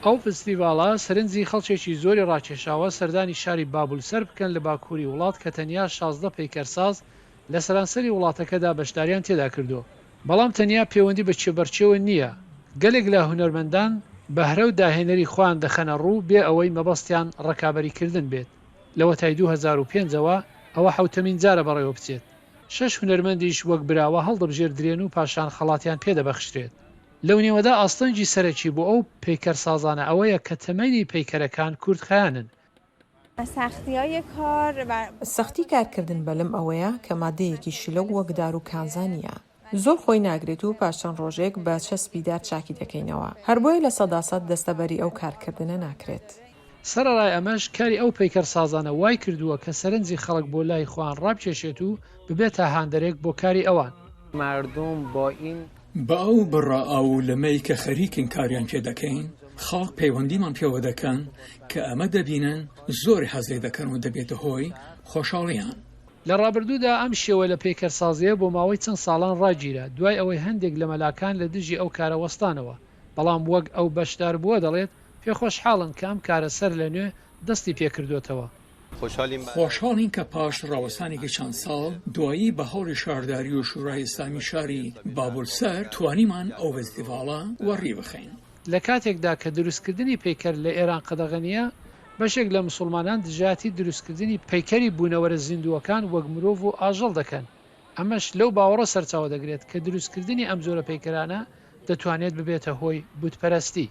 ئەو فستیڤالە سەرنجی خەڵکێکی زۆری ڕاکێشاوە سەردانی شاری بابولسەر بکەن لە باکووری وڵات کە تەنیا 16 پیکەرساز لە سەرانسەری وڵاتەکەدا بەشداریان تێدا کردووە. بەڵام تەنیا پەیوەندی بە چێبەرچێوە نییە، گەلێک لە هونەرمەندان بەهرە و داهێنەری خۆیان دەخەنە ڕوو بێ ئەوەی مەبەستیان ڕکابەریکردن بێت. لە وەتای 2005ەوە ئەوە حوتەمین جارە بەڕێوە بچێت. 6 هونەرمەندیش وەک براوە هەڵدەبژێردرێن و پاشان خەڵاتیان پێدەبەخشرێت. لەو نێوەدا ئاستەنجی سەرەکی بۆ ئەو پیکەرسازانە ئەوەیە کە تەمەنی پیکەرەکان کوردخایانن. سەختی کارکردن بەلەم ئەوەیە کە مادەیەکی شلەو وەک دار و کانزانیە. زۆر خۆی ناگرێت و پاشان ڕۆژێک بە چەسپیدار چاکی دەکەینەوە. هەر بۆیە لە سەداسەد دەستەبەری ئەو کارکردنە ناکرێت. سەرەڕای ئەمەش کاری ئەو پیکەرسازانە وای کردووە کە سەرنجی خەڵک بۆ لای خۆیان ڕابکێشێت و ببێتە هاندەرێک بۆ کاری ئەوان. مردم با این بە ئەو بڕائاو لەمەی کە خەریکن کاریان پێ دەکەین، خەڵک پەیوەندیمان پێوە دەکەن کە ئەمە دەبینن زۆری حەزێ دەکەن و دەبێتە هۆی خۆشحاڵیان. لە ڕابردوودا ئەم شێوە لە پیکەرسازیە بۆ ماوەی چەند ساڵان ڕاگیرە دوای ئەوەی هەندێک لە مەلاکان لە دژی ئەو کارە وەستانەوە. بەڵام وەک ئەو بەشدار بووە دەڵێت پێخۆشحاڵن کە ئەم کارە سەر لە نوێ دەستی پێکردوێتەوە. خۆشحاڵین کە پاش ڕاوەستانێکی چەند ساڵ دوایی بە هەوڵی شارداری و شورای ئیسلامی شاری بابولسەر توانیمان ئەو فستیڤالە وەڕی بخەین. لە کاتێکدا کە دروستکردنی پیکەر لە ئێران قەدەغەنیە، بەشێک لە مسلمانان دژاتی دروستکردنی پیکەری بوونەوەرە زیندووەکان وەک مرۆڤ و ئاژەڵ دەکەن. ئەمەش لەو باوەڕە سەرچاوە دەگرێت کە دروستکردنی ئەم جۆرە پیکەرانە دەتوانێت ببێتە هۆی بوتپەرستی.